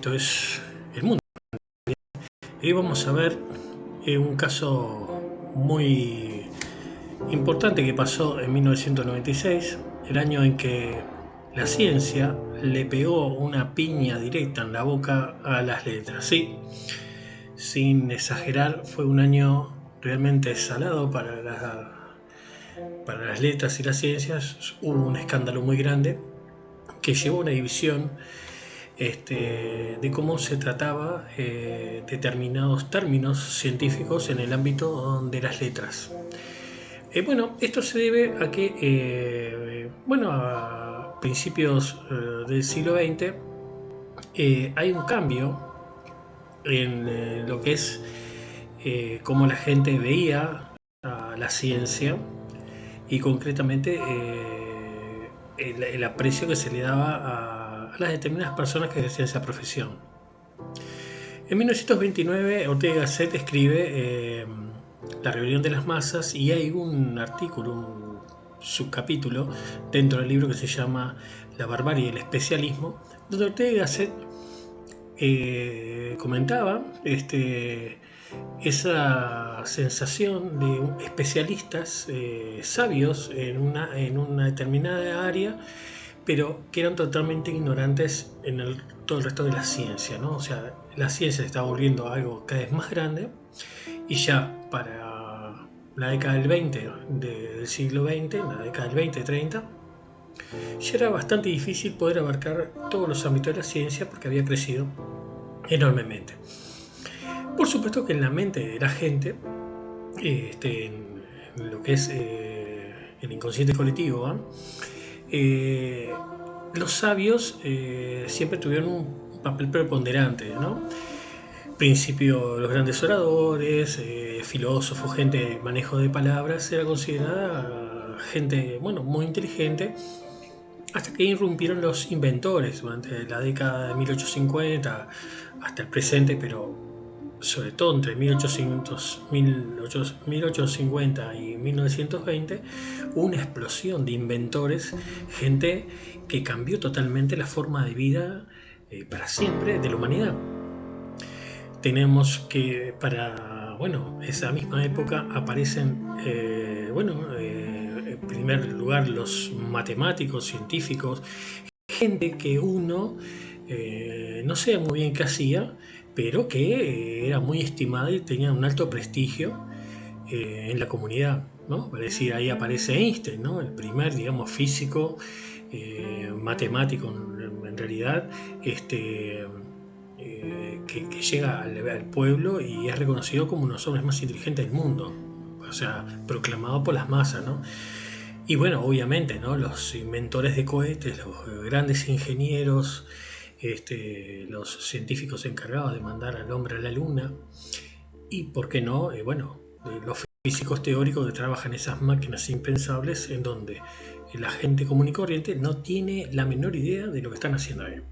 esto es el mundo. Hoy vamos a ver un caso muy importante que pasó en 1996, el año en que la ciencia le pegó una piña directa en la boca a las letras. Sí, sin exagerar, fue un año realmente salado para las letras y las ciencias. Hubo un escándalo muy grande que llevó a una división de cómo se trataba determinados términos científicos en el ámbito de las letras. Bueno, esto se debe a que, a principios del siglo XX hay un cambio en lo que es cómo la gente veía a la ciencia y concretamente el aprecio que se le daba a las determinadas personas que ejercían esa profesión. En 1929 Ortega y Gasset escribe La rebelión de las masas y hay un artículo, un subcapítulo dentro del libro que se llama La barbarie y el especialismo, donde Ortega y Gasset comentaba esa sensación de especialistas sabios en una determinada área, pero que eran totalmente ignorantes en todo el resto de la ciencia, ¿no? O sea, la ciencia se está volviendo algo cada vez más grande y ya para la década del 20 del siglo XX, la década del 20-30, ya era bastante difícil poder abarcar todos los ámbitos de la ciencia porque había crecido enormemente. Por supuesto que en la mente de la gente, en lo que es el inconsciente colectivo, los sabios siempre tuvieron un papel preponderante, ¿no? Principio, los grandes oradores, filósofos, gente de manejo de palabras, era considerada gente, muy inteligente, hasta que irrumpieron los inventores durante la década de 1850 hasta el presente, pero sobre todo entre 1850 y 1920, hubo una explosión de inventores, gente que cambió totalmente la forma de vida para siempre de la humanidad. Tenemos que para esa misma época aparecen en primer lugar los matemáticos, científicos, gente que uno no sé muy bien qué hacía, pero que era muy estimada y tenía un alto prestigio en la comunidad, ¿no? Es decir, ahí aparece Einstein, ¿no? El primer, digamos, físico, matemático en realidad, que llega al pueblo y es reconocido como uno de los hombres más inteligentes del mundo, o sea, proclamado por las masas, ¿no? Y bueno, obviamente, ¿no? Los inventores de cohetes, los grandes ingenieros, los científicos encargados de mandar al hombre a la luna, y por qué no, los físicos teóricos que trabajan en esas máquinas impensables en donde la gente común y corriente no tiene la menor idea de lo que están haciendo ahí.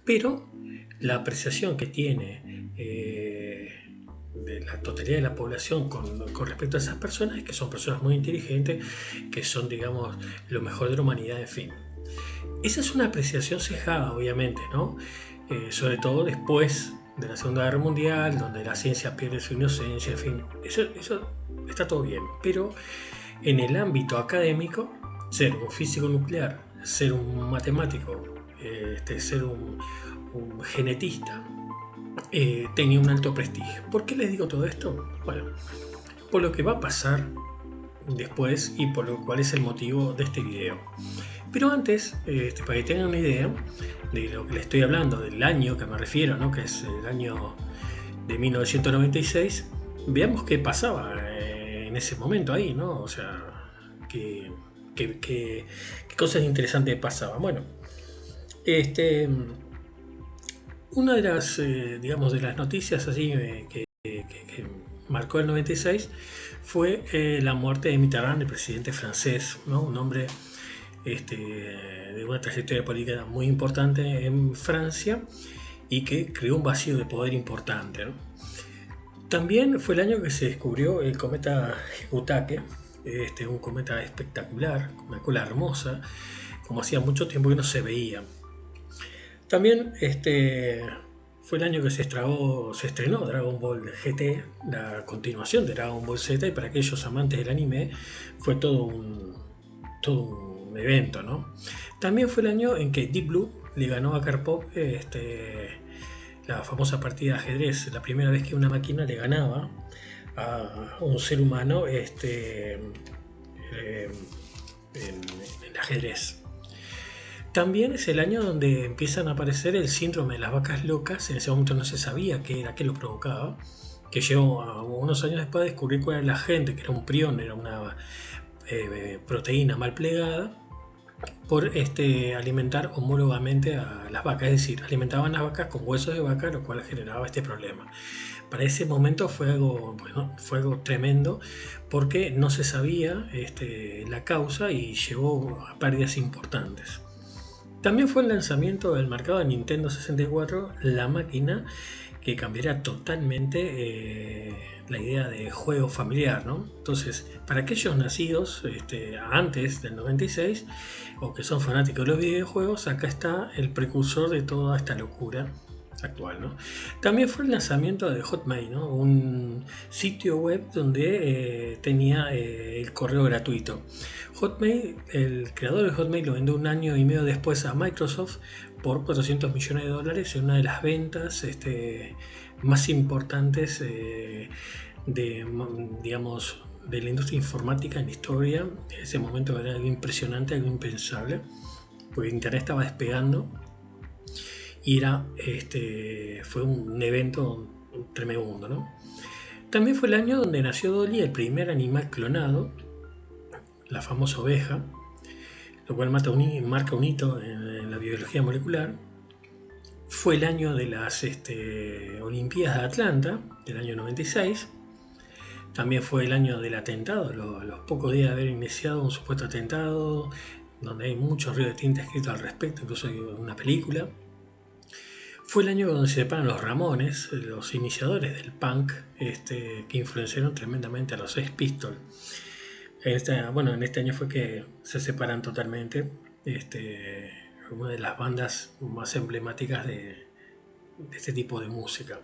Pero la apreciación que tiene de la totalidad de la población con respecto a esas personas es que son personas muy inteligentes, que son, digamos, lo mejor de la humanidad, en fin. Esa es una apreciación sesgada, obviamente, ¿no? Sobre todo después de la Segunda Guerra Mundial, donde la ciencia pierde su inocencia, en fin, eso está todo bien, pero en el ámbito académico, ser un físico nuclear, ser un matemático, ser un genetista, tenía un alto prestigio. ¿Por qué les digo todo esto? Bueno, por lo que va a pasar después y por lo cual es el motivo de este video. Pero antes, para que tengan una idea de lo que les estoy hablando, del año que me refiero, ¿no? Que es el año de 1996, veamos qué pasaba en ese momento ahí, ¿no? O sea, qué cosas interesantes pasaban. Bueno, una de las, digamos, de las noticias así que marcó el 96 fue la muerte de Mitterrand, el presidente francés, ¿no? Un hombre de una trayectoria política muy importante en Francia y que creó un vacío de poder importante, ¿no? También fue el año que se descubrió el cometa Hyakutake, un cometa espectacular, una cola hermosa, como hacía mucho tiempo que no se veía. También fue el año que se estrenó Dragon Ball GT, la continuación de Dragon Ball Z, y para aquellos amantes del anime fue todo un evento, ¿no? También fue el año en que Deep Blue le ganó a Karpov la famosa partida de ajedrez, la primera vez que una máquina le ganaba a un ser humano en el ajedrez. También es el año donde empiezan a aparecer el síndrome de las vacas locas. En ese momento no se sabía qué era, qué lo provocaba. Que llegó a unos años después a descubrir cuál era la gente, que era un prión, era una proteína mal plegada por alimentar homólogamente a las vacas, es decir, alimentaban las vacas con huesos de vaca, lo cual generaba este problema. Para ese momento fue algo tremendo porque no se sabía la causa y llevó a pérdidas importantes. También fue el lanzamiento del mercado de Nintendo 64, la máquina que cambiará totalmente la idea de juego familiar, ¿no? Entonces, para aquellos nacidos antes del 96 o que son fanáticos de los videojuegos, acá está el precursor de toda esta locura actual, ¿no? También fue el lanzamiento de Hotmail, ¿no? Un sitio web donde tenía el correo gratuito. Hotmail, el creador de Hotmail lo vendió un año y medio después a Microsoft por 400 millones de dólares en una de las ventas más importantes digamos, de la industria informática en la historia. En ese momento era algo impresionante, algo impensable, porque Internet estaba despegando y fue un evento tremendo, ¿no? También fue el año donde nació Dolly, el primer animal clonado, la famosa oveja, lo cual marca un hito en la biología molecular. Fue el año de las Olimpiadas de Atlanta, del año 96. También fue el año del atentado, a los pocos días de haber iniciado un supuesto atentado, donde hay mucho río de tinta escrito al respecto, incluso hay una película. Fue el año donde se separan los Ramones, los iniciadores del punk, que influenciaron tremendamente a los Sex Pistols. En este año fue que se separan totalmente. Una de las bandas más emblemáticas de este tipo de música.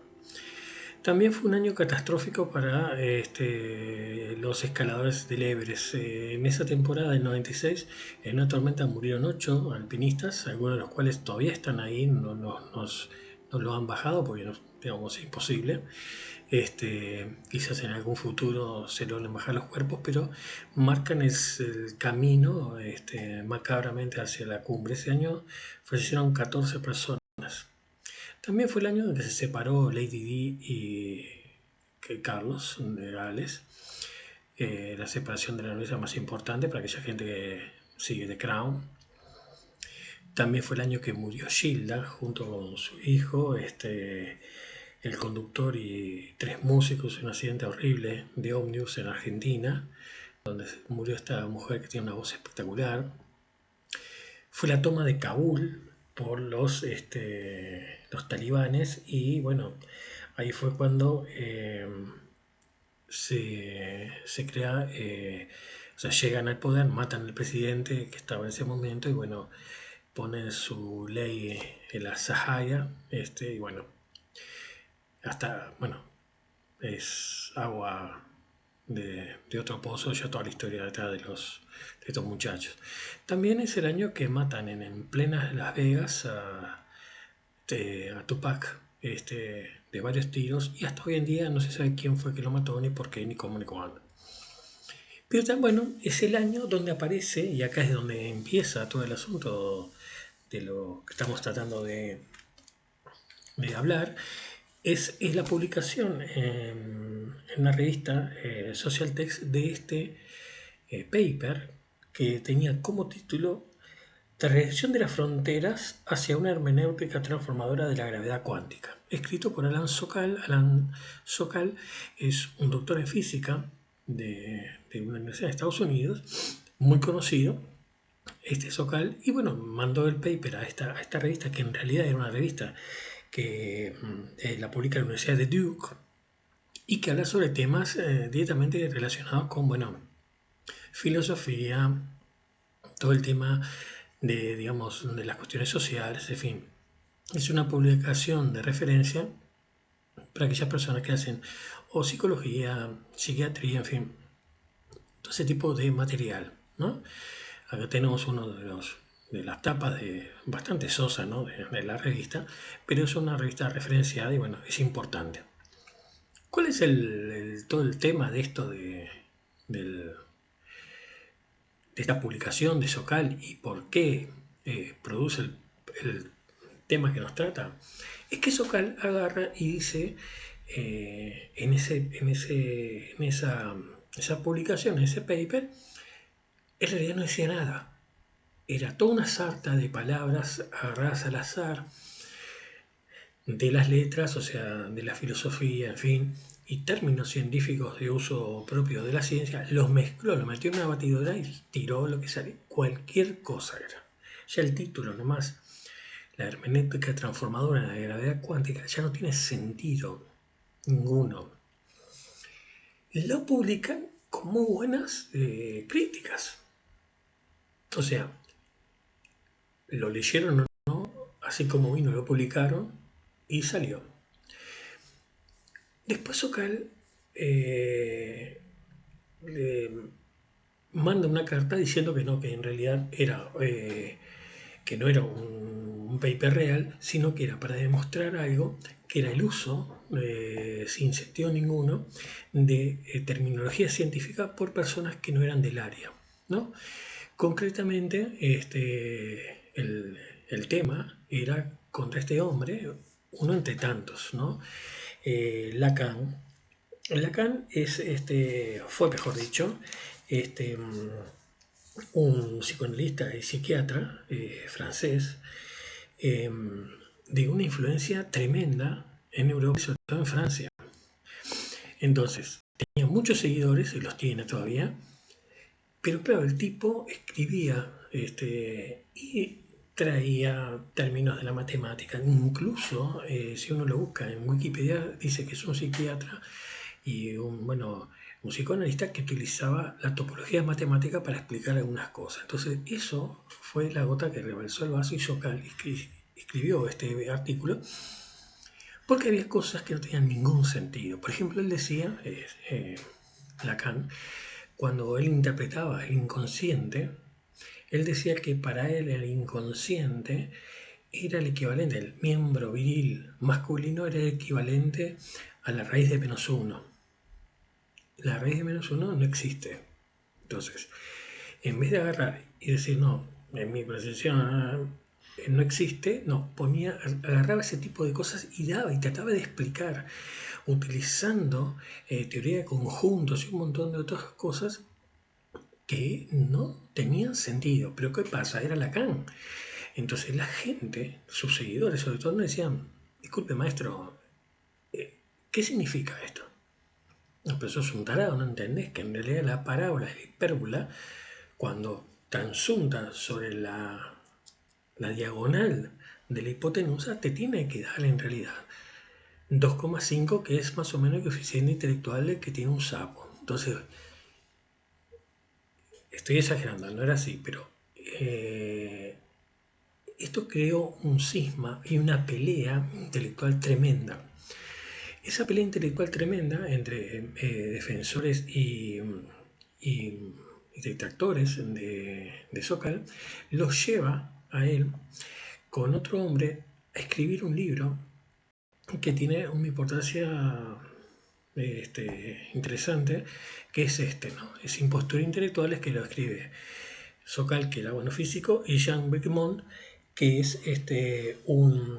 También fue un año catastrófico para los escaladores del Everest. En esa temporada del 96, en una tormenta murieron 8 alpinistas, algunos de los cuales todavía están ahí, no lo han bajado porque digamos, es imposible. Quizás en algún futuro se logren bajar los cuerpos, pero marcan el camino macabramente hacia la cumbre. Ese año fallecieron 14 personas. También fue el año en que se separó Lady Di y Carlos de Gales. La separación de la nobleza más importante para aquella gente que sigue The Crown. También fue el año que murió Gilda junto con su hijo, el conductor y 3 músicos en un accidente horrible de ómnibus en Argentina, donde murió esta mujer que tiene una voz espectacular. Fue la toma de Kabul por los talibanes y bueno, ahí fue cuando se crea, o sea, llegan al poder, matan al presidente que estaba en ese momento y bueno, ponen su ley en la Sahaya, y bueno, hasta, bueno, es agua de otro pozo, ya toda la historia detrás de estos muchachos. También es el año que matan en plenas Las Vegas a Tupac, de varios tiros, y hasta hoy en día no se sabe quién fue que lo mató, ni por qué, ni cómo, ni cuándo. Pero bueno, es el año donde aparece, y acá es donde empieza todo el asunto de lo que estamos tratando de hablar, es la publicación en una revista Social Text de paper que tenía como título Transgresión de las fronteras hacia una hermenéutica transformadora de la gravedad cuántica, escrito por Alan Sokal. Alan Sokal es un doctor en física de una universidad de Estados Unidos, muy conocido, Sokal, y bueno, mandó el paper a esta revista, que en realidad era una revista que la publica la Universidad de Duke y que habla sobre temas directamente relacionados con, bueno, filosofía, todo el tema de, digamos, de las cuestiones sociales, en fin. es una publicación de referencia para aquellas personas que hacen o psicología, psiquiatría, en fin, todo ese tipo de material, ¿no? Acá tenemos uno de las tapas de bastante sosa, ¿no? de la revista, pero es una revista referenciada y bueno, es importante. ¿Cuál es todo el tema de esto del- de esta publicación de Socal y por qué produce el tema que nos trata? Es que Socal agarra y dice esa publicación, en ese paper, en realidad no decía nada. Era toda una sarta de palabras agarradas al azar, de las letras, o sea, de la filosofía, en fin, y términos científicos de uso propio de la ciencia, los mezcló, lo metió en una batidora y tiró lo que sale. Cualquier cosa era. Ya el título nomás, la hermenéutica transformadora de la gravedad cuántica, ya no tiene sentido ninguno. Lo publican como buenas críticas. O sea, lo leyeron o no, así como vino, lo publicaron y salió. Después Socal le manda una carta diciendo que no, que en realidad era que no era un paper real, sino que era para demostrar algo, que era el uso, sin sentido ninguno, de terminología científica por personas que no eran del área, ¿no? Concretamente, el tema era contra este hombre, uno entre tantos, ¿no? Lacan. Lacan fue, mejor dicho, este, un psicoanalista y psiquiatra francés eh, de una influencia tremenda en Europa y sobre todo en Francia. Entonces, tenía muchos seguidores, y los tiene todavía, pero claro, el tipo escribía y traía términos de la matemática. Incluso, si uno lo busca en Wikipedia, dice que es un psiquiatra y un psicoanalista que utilizaba la topología matemática para explicar algunas cosas. Entonces, eso fue la gota que rebalsó el vaso y Socal escribió este artículo porque había cosas que no tenían ningún sentido. Por ejemplo, él decía, Lacan, cuando él interpretaba el inconsciente, él decía que para él el inconsciente era el equivalente, el miembro viril masculino era el equivalente a la raíz de menos uno. La raíz de menos uno no existe. Entonces, en vez de agarrar y decir, no, en mi percepción no existe, no, agarraba ese tipo de cosas y daba y trataba de explicar, utilizando teoría de conjuntos y un montón de otras cosas que no tenían sentido. Pero ¿qué pasa? Era Lacan. Entonces la gente, sus seguidores sobre todo, me decían, disculpe maestro, ¿qué significa esto? No, pero sos un tarado, no entendés que en realidad la parábola es la hipérbola cuando transunta sobre la diagonal de la hipotenusa te tiene que dar en realidad 2,5, que es más o menos el coeficiente intelectual que tiene un sapo. Entonces, estoy exagerando, no era así, pero esto creó un cisma y una pelea intelectual tremenda. Esa pelea intelectual tremenda entre defensores y detractores de Sokal los lleva a él con otro hombre a escribir un libro que tiene una importancia interesante, que es ¿no? Es Impostura Intelectuales, que lo escribe Sokal, que era bueno físico, y Jean Bricmont, que es un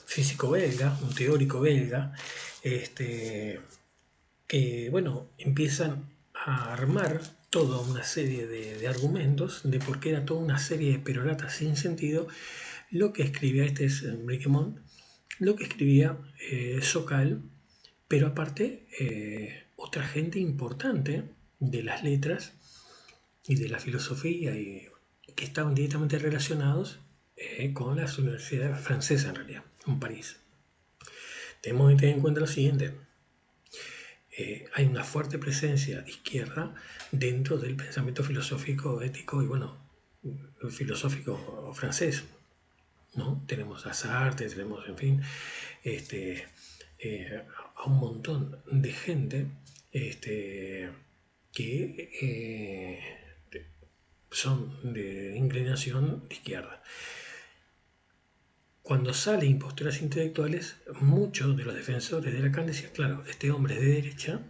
físico belga, un teórico belga, que bueno, empiezan a armar toda una serie de argumentos de por qué era toda una serie de peroratas sin sentido lo que escribía Bricmont, lo que escribía Sokal, pero aparte otra gente importante de las letras y de la filosofía y que estaban directamente relacionados con las universidades francesas en realidad, en París. Tenemos que tener en cuenta lo siguiente. Hay una fuerte presencia de izquierda dentro del pensamiento filosófico, ético y bueno, filosófico francés. ¿no? Tenemos a Sartre, tenemos, en fin, este, a un montón de gente este, que son de inclinación de izquierda. Cuando sale Imposturas Intelectuales, muchos de los defensores de Lacan decían, claro, este hombre es de derecha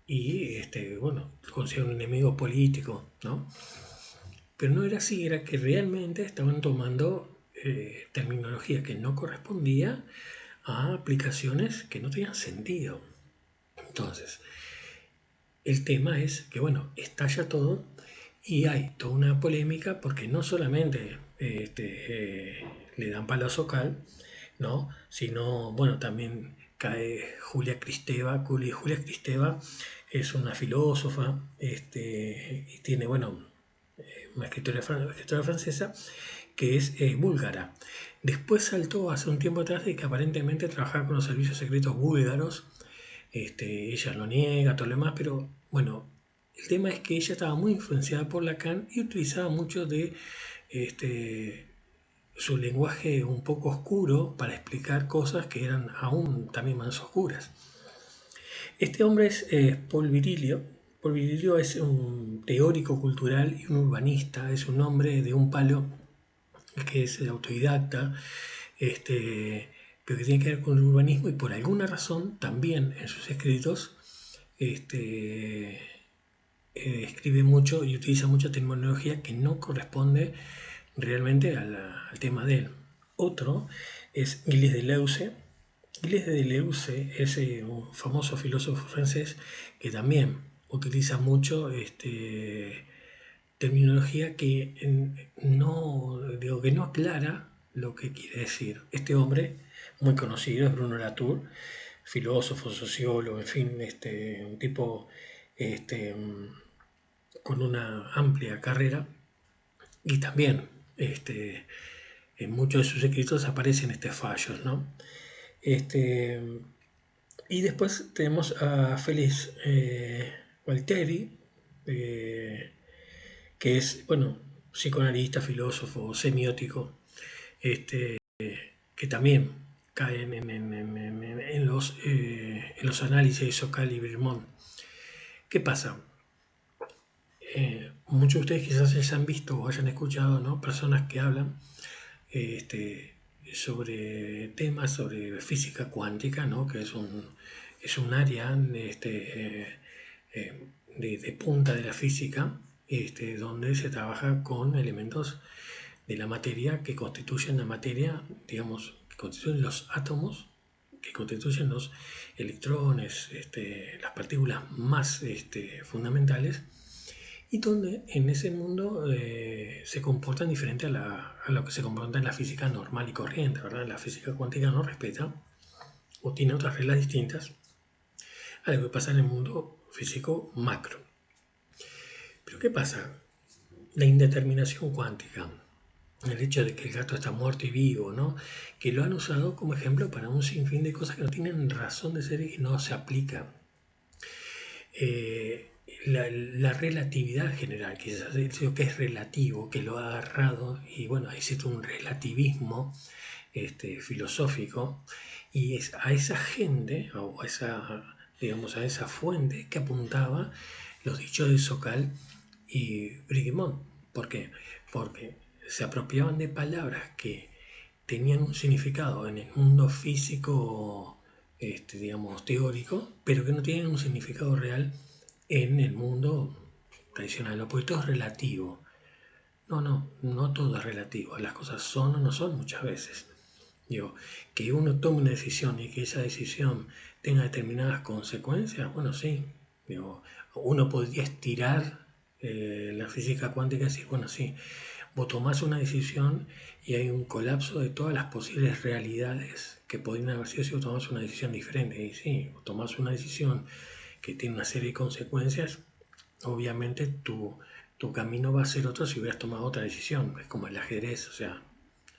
y, bueno, considera un enemigo político, ¿no? Pero no era así, era que realmente estaban tomando terminología que no correspondía a aplicaciones que no tenían sentido. Entonces, el tema es que, bueno, estalla todo y hay toda una polémica porque no solamente le dan palo a Socal, ¿no? Sino, bueno, también cae Julia Kristeva. Julia Kristeva es una filósofa y tiene, bueno, una escritora francesa que es búlgara. Después saltó hace un tiempo atrás de que aparentemente trabajaba con los servicios secretos búlgaros. Ella lo niega, todo lo demás, pero bueno, el tema es que ella estaba muy influenciada por Lacan y utilizaba mucho de este, su lenguaje un poco oscuro para explicar cosas que eran aún también más oscuras. Este hombre es Paul Virilio. Paul Virilio es un teórico cultural y un urbanista, es un hombre de un palo que es autodidacta, pero que tiene que ver con el urbanismo y por alguna razón también en sus escritos escribe mucho y utiliza mucha terminología que no corresponde realmente al tema de él. Otro es Gilles Deleuze. Gilles Deleuze es un famoso filósofo francés que también utiliza mucho terminología que no aclara lo que quiere decir. Este hombre, muy conocido, es Bruno Latour, filósofo, sociólogo, en fin, un tipo este, con una amplia carrera y también en muchos de sus escritos aparecen fallos, ¿no? Este, y después tenemos a Félix Gualtieri, eh, que es, bueno, psicoanalista, filósofo, semiótico, este, que también caen en los análisis de Sokal y Bremont. ¿Qué pasa? Muchos de ustedes quizás ya han visto o hayan escuchado, ¿no? Personas que hablan sobre temas sobre física cuántica, ¿no? Que es un área de punta de la física, donde se trabaja con elementos de la materia que constituyen la materia, digamos, que constituyen los átomos, que constituyen los electrones, las partículas más fundamentales, y donde en ese mundo se comportan diferente a lo que se comporta en la física normal y corriente, ¿verdad? La física cuántica no respeta o tiene otras reglas distintas a lo que pasa en el mundo físico macro. Pero ¿qué pasa? La indeterminación cuántica, el hecho de que el gato está muerto y vivo, ¿no? Que lo han usado como ejemplo para un sinfín de cosas que no tienen razón de ser y no se aplican. La relatividad general, que es lo que es relativo, que lo ha agarrado, y bueno, existe un relativismo filosófico, y es a esa gente, o a esa, digamos, a esa fuente que apuntaba los dichos de Sokal y Brigmont. ¿Por qué? Porque se apropiaban de palabras que tenían un significado en el mundo físico, digamos, teórico, pero que no tienen un significado real en el mundo tradicional. ¿No? Porque todo es relativo. No todo es relativo. Las cosas son o no son muchas veces. Digo, que uno tome una decisión y que esa decisión tenga determinadas consecuencias, bueno, sí. Digo, uno podría estirar la física cuántica y decir, bueno, sí, vos tomás una decisión y hay un colapso de todas las posibles realidades que podrían haber sido si vos tomás una decisión diferente. Y sí, vos tomás una decisión que tiene una serie de consecuencias, obviamente tu camino va a ser otro si hubieras tomado otra decisión. Es como el ajedrez, o sea,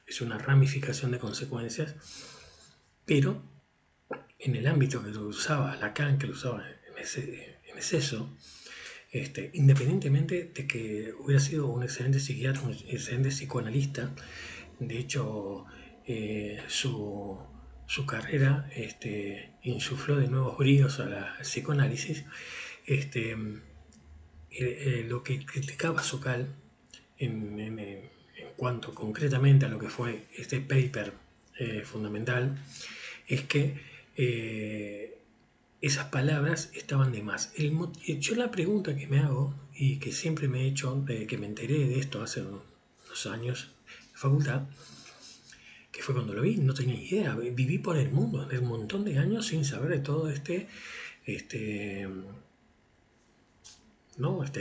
es una ramificación de consecuencias, pero en el ámbito que lo usaba Lacan, que lo usaba en exceso, independientemente de que hubiera sido un excelente psiquiatra, un excelente psicoanalista, de hecho su carrera insufló de nuevos bríos a la psicoanálisis. Lo que criticaba Sokal en cuanto concretamente a lo que fue este paper fundamental es que esas palabras estaban de más. Yo la pregunta que me hago y que siempre me he hecho, que me enteré de esto hace unos años en facultad, que fue cuando lo vi, no tenía idea, viví por el mundo de un montón de años sin saber de todo este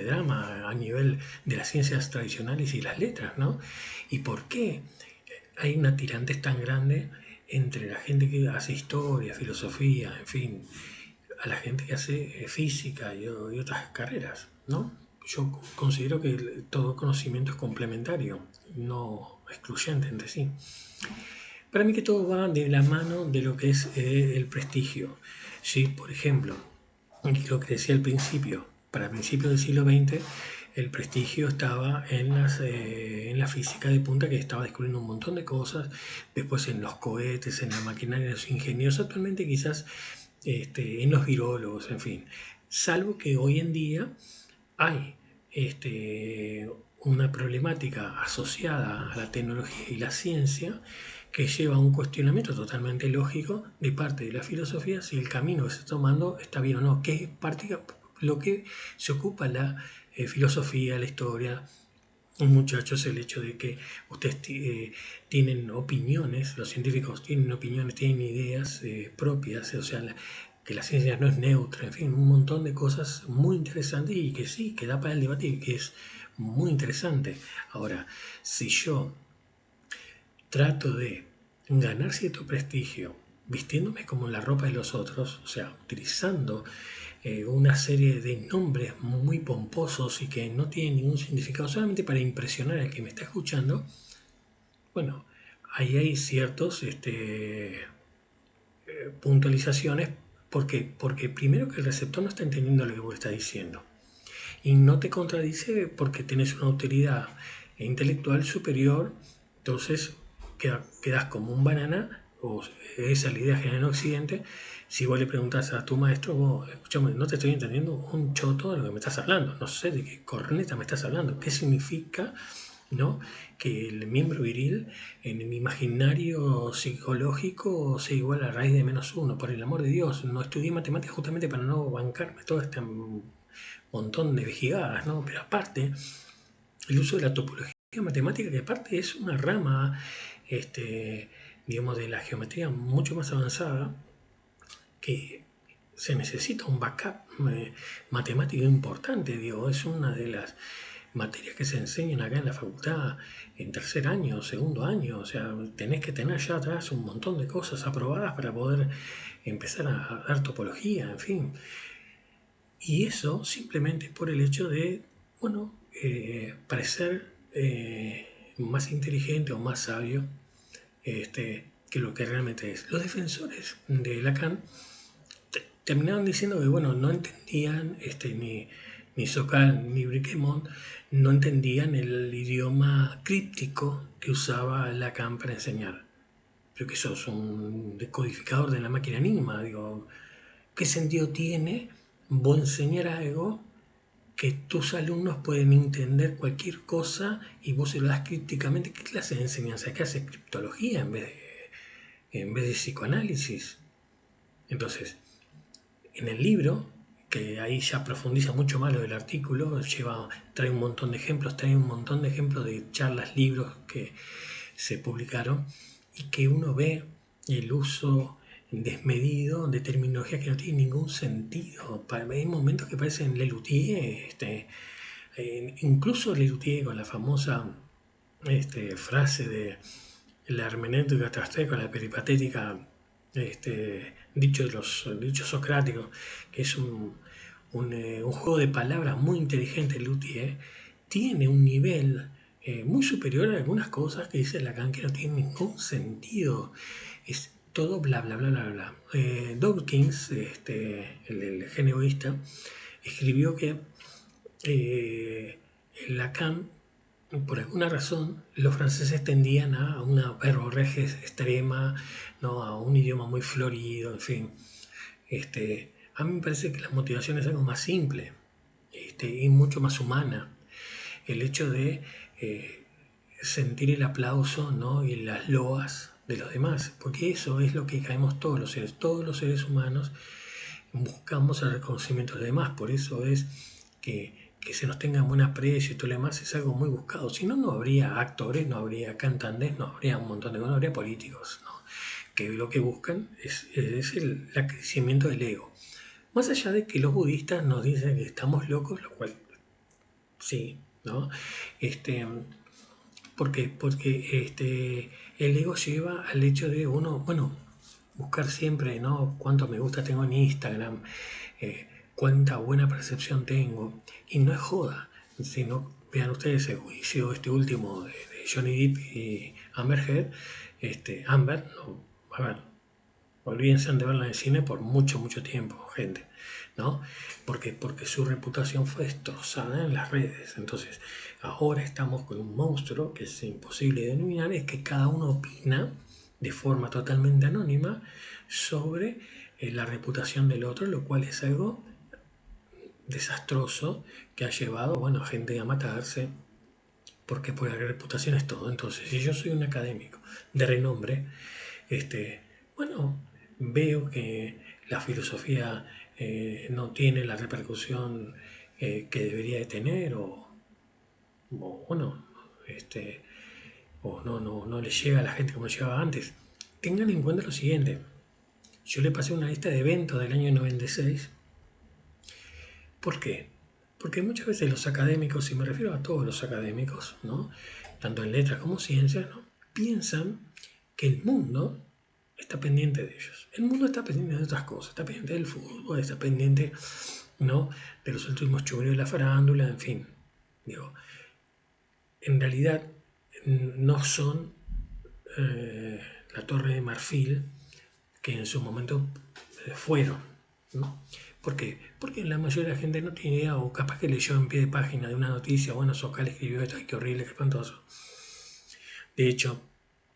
drama a nivel de las ciencias tradicionales y las letras, ¿no? ¿Y por qué hay una tirantez tan grande entre la gente que hace historia, filosofía, en fin, a la gente que hace física y otras carreras, ¿no? Yo considero que todo conocimiento es complementario, no excluyente entre sí. Para mí que todo va de la mano de lo que es el prestigio. ¿Sí? Por ejemplo, lo que decía al principio, para principios del siglo XX, el prestigio estaba en la física de punta, que estaba descubriendo un montón de cosas, después en los cohetes, en la maquinaria de los ingenieros, actualmente quizás en los virólogos, en fin. Salvo que hoy en día hay una problemática asociada a la tecnología y la ciencia que lleva a un cuestionamiento totalmente lógico de parte de la filosofía si el camino que se está tomando está bien o no, que es lo que se ocupa la filosofía, la historia. Muchachos, el hecho de que ustedes tienen opiniones, los científicos tienen opiniones, tienen ideas propias, o sea, que la ciencia no es neutra, en fin, un montón de cosas muy interesantes y que sí, que da para el debate y que es muy interesante. Ahora, si yo trato de ganar cierto prestigio vistiéndome como la ropa de los otros, o sea, utilizando una serie de nombres muy pomposos y que no tienen ningún significado, solamente para impresionar al que me está escuchando, bueno, ahí hay ciertos puntualizaciones. ¿Por qué? Porque primero que el receptor no está entendiendo lo que vos estás diciendo. Y no te contradice porque tenés una autoridad intelectual superior, entonces quedas como un banana, o esa es la idea general en Occidente. Si vos le preguntás a tu maestro, vos, escuchame, no te estoy entendiendo un choto de lo que me estás hablando, no sé de qué corneta me estás hablando, qué significa, ¿no? Que el miembro viril en el imaginario psicológico sea igual a raíz de -1. Por el amor de Dios, no estudié matemáticas justamente para no bancarme todo este montón de vejigadas, ¿no? Pero aparte, el uso de la topología matemática, que aparte es una rama, digamos, de la geometría mucho más avanzada, que se necesita un backup matemático importante, digo, es una de las materias que se enseñan acá en la facultad en tercer año, segundo año, o sea, tenés que tener ya atrás un montón de cosas aprobadas para poder empezar a dar topología, en fin. Y eso simplemente por el hecho de, bueno, parecer más inteligente o más sabio que lo que realmente es. Los defensores de Lacan terminaron diciendo que, bueno, no entendían ni Sokal ni Briquemont, no entendían el idioma críptico que usaba Lacan para enseñar. Pero que sos un decodificador de la máquina Enigma, digo, ¿qué sentido tiene vos enseñar algo que tus alumnos pueden entender cualquier cosa y vos se lo das crípticamente? ¿Qué clase de enseñanza? ¿Qué hace criptología en vez de psicoanálisis? Entonces, en el libro, que ahí ya profundiza mucho más lo del artículo, trae un montón de ejemplos, trae un montón de ejemplos de charlas, libros que se publicaron y que uno ve el uso desmedido de terminología que no tiene ningún sentido. Hay momentos que parecen Lelutier, incluso Lelutier con la famosa frase de la hermenéutica trasteca, la peripatética, dicho de los dichos socráticos, que es un juego de palabras muy inteligente. Lelutier tiene un nivel muy superior a algunas cosas que dice Lacan que no tienen ningún sentido. Es todo bla bla bla bla bla. Dawkins, el geneoísta, escribió que Lacan por alguna razón, los franceses tendían a una verborrea extrema, ¿no? A un idioma muy florido, en fin. A mí me parece que la motivación es algo más simple, y mucho más humana. El hecho de eh, sentir el aplauso, ¿no? Y las loas de los demás, porque eso es lo que caemos todos los seres humanos buscamos el reconocimiento de los demás, por eso es que se nos tenga buen aprecio y todo lo demás es algo muy buscado. Si no, no habría actores, no habría cantantes, no habría un montón de cosas, no habría políticos, ¿no? Que lo que buscan es el crecimiento del ego. Más allá de que los budistas nos dicen que estamos locos, lo cual sí, ¿no? Este, porque el ego lleva al hecho de uno, bueno, buscar siempre, ¿no? Cuánto me gusta tengo en Instagram, cuánta buena percepción tengo. Y no es joda, sino, vean ustedes el juicio este último de Johnny Depp y Amber Heard, Amber, no, a ver, olvídense de verla en el cine por mucho, mucho tiempo, gente, ¿no? Porque su reputación fue destrozada en las redes. Entonces, ahora estamos con un monstruo que es imposible de denominar, es que cada uno opina de forma totalmente anónima sobre la reputación del otro, lo cual es algo desastroso que ha llevado, bueno, a gente a matarse, porque por la reputación es todo. Entonces, si yo soy un académico de renombre, bueno, veo que la filosofía no tiene la repercusión que debería de tener, o bueno, o no le llega a la gente como llegaba antes. Tengan en cuenta lo siguiente. Yo le pasé una lista de eventos del año 96. ¿Por qué? Porque muchas veces los académicos, y me refiero a todos los académicos, ¿no? Tanto en letras como ciencias, ¿no? Piensan que el mundo está pendiente de ellos. El mundo está pendiente de otras cosas, está pendiente del fútbol, está pendiente, ¿no? De los últimos chubreos de la farándula, en fin. Digo, en realidad no son la Torre de Marfil que en su momento fueron, ¿no? ¿Por qué? Porque la mayoría de la gente no tiene idea, o capaz que leyó en pie de página de una noticia, bueno, Socal escribió esto, ay, qué horrible, qué espantoso. De hecho,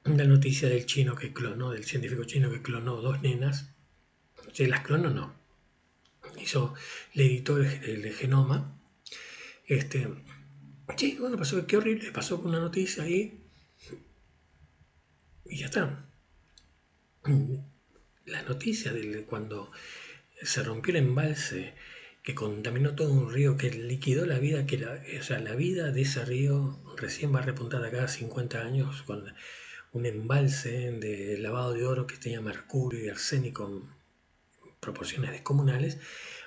la noticia del chino que clonó, del científico chino que clonó dos nenas, se las clonó no, le editó el genoma, este, sí, bueno, pasó, qué horrible, pasó con una noticia ahí y ya está. La noticia de cuando se rompió el embalse que contaminó todo un río, que liquidó la vida, o sea, la vida de ese río recién va a repuntar acá 50 años con un embalse de lavado de oro que tenía mercurio y arsénico en proporciones descomunales,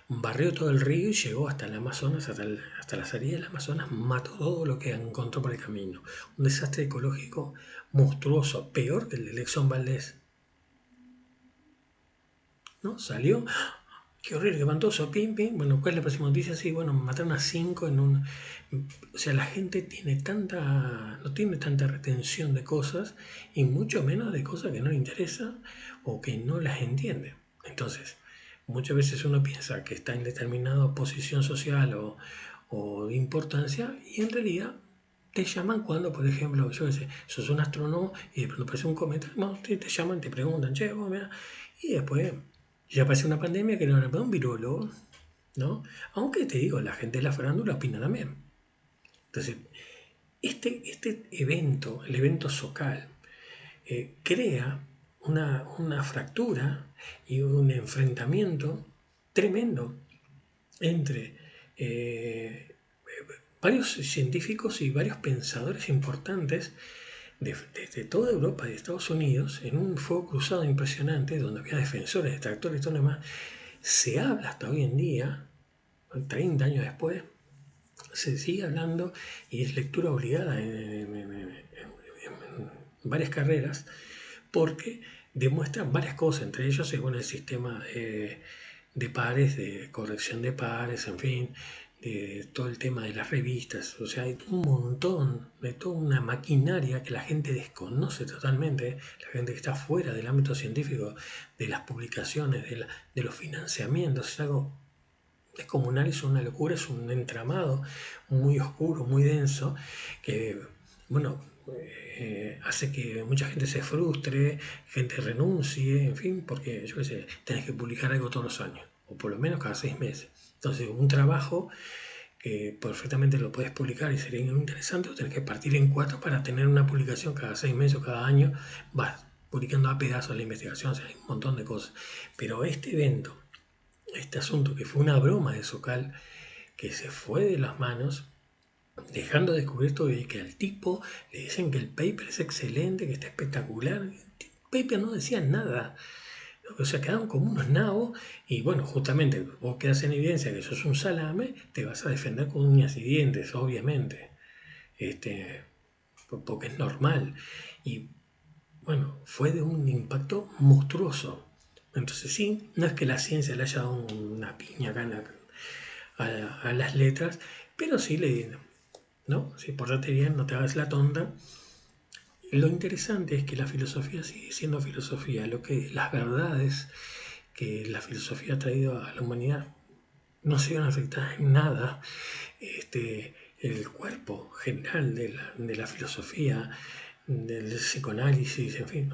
barrió todo el río y llegó hasta el Amazonas, hasta la salida del Amazonas, mató todo lo que encontró por el camino. Un desastre ecológico monstruoso, peor que el de Exxon Valdez. ¿No? Salió, qué horrible, qué espantoso, pim, pim. Bueno, ¿cuál es la próxima noticia? Sí, bueno, mataron a 5 en un... O sea, la gente no tiene tanta retención de cosas y mucho menos de cosas que no le interesan o que no las entiende. Entonces, muchas veces uno piensa que está en determinada posición social o de importancia y en realidad te llaman cuando, por ejemplo, yo qué sé, sos un astrónomo y de pronto aparece un cometa, no, te llaman, te preguntan, che, vos, mira, y después ya aparece una pandemia que no era un virólogo, ¿no? Aunque te digo, la gente de la farándula opina también. Entonces, este evento, el evento Socal, crea una fractura y un enfrentamiento tremendo entre varios científicos y varios pensadores importantes de toda Europa y de Estados Unidos en un fuego cruzado impresionante donde había defensores, detractores y todo lo demás. Se habla hasta hoy en día, 30 años después, se sigue hablando y es lectura obligada en varias carreras porque demuestran varias cosas, entre ellos según el sistema de pares, de corrección de pares, en fin, de todo el tema de las revistas. O sea, hay un montón, de toda una maquinaria que la gente desconoce totalmente, la gente que está fuera del ámbito científico, de las publicaciones, de los financiamientos, es algo descomunal, es una locura, es un entramado muy oscuro, muy denso, que, bueno, hace que mucha gente se frustre, gente renuncie, en fin, porque, yo qué sé, tenés que publicar algo todos los años, o por lo menos cada 6 meses. Entonces, un trabajo que perfectamente lo puedes publicar y sería interesante, o tenés que partir en cuatro para tener una publicación cada 6 meses o cada año, vas publicando a pedazos la investigación, o sea, hay un montón de cosas. Pero este evento, este asunto que fue una broma de Socal, que se fue de las manos, dejando descubierto de que al tipo le dicen que el paper es excelente, que está espectacular. El paper no decía nada. O sea, quedaron como unos nabos y bueno, justamente vos quedás en evidencia que sos un salame, te vas a defender con uñas y dientes, obviamente. Este, porque es normal. Y bueno, fue de un impacto monstruoso. Entonces sí, no es que la ciencia le haya dado una piña acá a las letras, pero sí le, ¿no? Si portate bien, no te hagas la tonta. Lo interesante es que la filosofía sigue siendo filosofía, lo que las verdades que la filosofía ha traído a la humanidad no se van a afectar en nada. El cuerpo general de la filosofía, del psicoanálisis, en fin,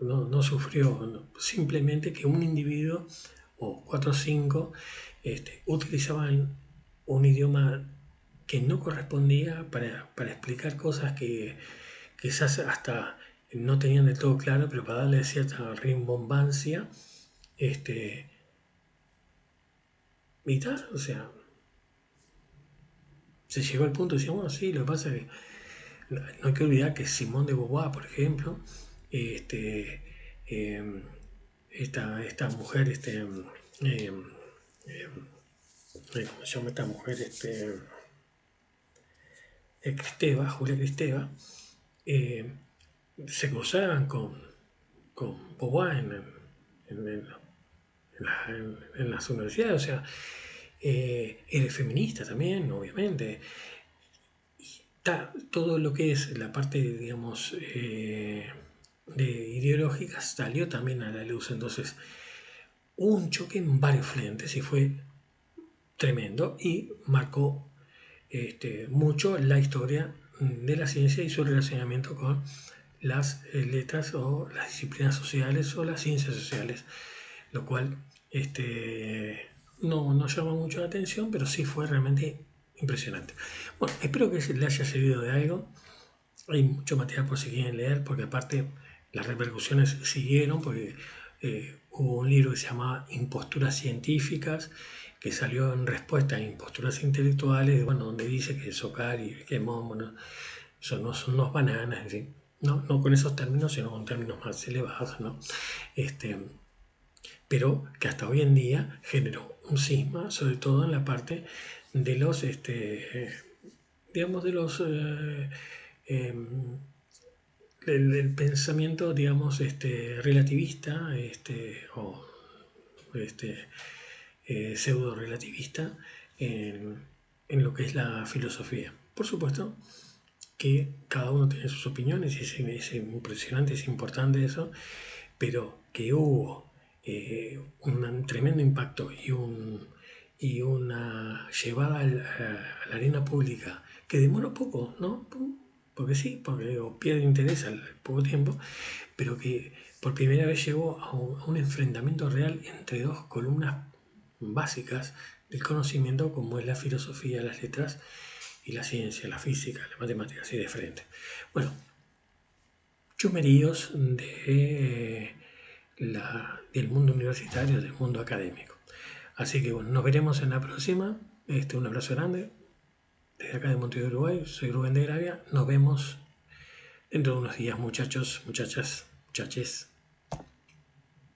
no sufrió, no. Simplemente que un individuo o cuatro o cinco utilizaban un idioma que no correspondía para explicar cosas que quizás hasta no tenían del todo claro, pero para darle cierta rimbombancia, este, y tal, o sea, se llegó al punto de decir, bueno, sí, lo que pasa es que no hay que olvidar que Simón de Beauvoir, por ejemplo, este, eh, esta mujer, eh, eh, ¿cómo se llama esta mujer? Cristeva, Julia Cristeva, eh, se cruzaban con Beauvoir en las universidades, o sea, eres feminista también, obviamente. Todo lo que es la parte, digamos, de ideológica salió también a la luz. Entonces, hubo un choque en varios frentes y fue tremendo y marcó mucho la historia de la ciencia y su relacionamiento con las letras o las disciplinas sociales o las ciencias sociales, lo cual no llama mucho la atención, pero sí fue realmente impresionante. Bueno, espero que le haya servido de algo. Hay mucho material por si quieren leer, porque aparte las repercusiones siguieron, porque hubo un libro que se llamaba Imposturas Científicas, que salió en respuesta a imposturas intelectuales, bueno, donde dice que Sokal y que bueno, son unos bananas, en fin. No con esos términos, sino con términos más elevados, ¿no? Este, pero que hasta hoy en día generó un cisma, sobre todo en la parte de los, digamos, de los del pensamiento, digamos, relativista, o este, pseudo relativista en lo que es la filosofía. Por supuesto que cada uno tiene sus opiniones y es impresionante, es importante eso, pero que hubo un tremendo impacto y una llevada a la arena pública que demoró poco, ¿no? Porque sí, porque pierde interés al poco tiempo, pero que por primera vez llegó a un enfrentamiento real entre dos columnas básicas del conocimiento, como es la filosofía, las letras y la ciencia, la física, la matemática, así de frente. Bueno, chumeríos del mundo universitario, del mundo académico. Así que bueno, nos veremos en la próxima. Un abrazo grande desde acá de Montevideo, Uruguay. Soy Rubén de Gravia. Nos vemos dentro de unos días, muchachos, muchachas, muchaches.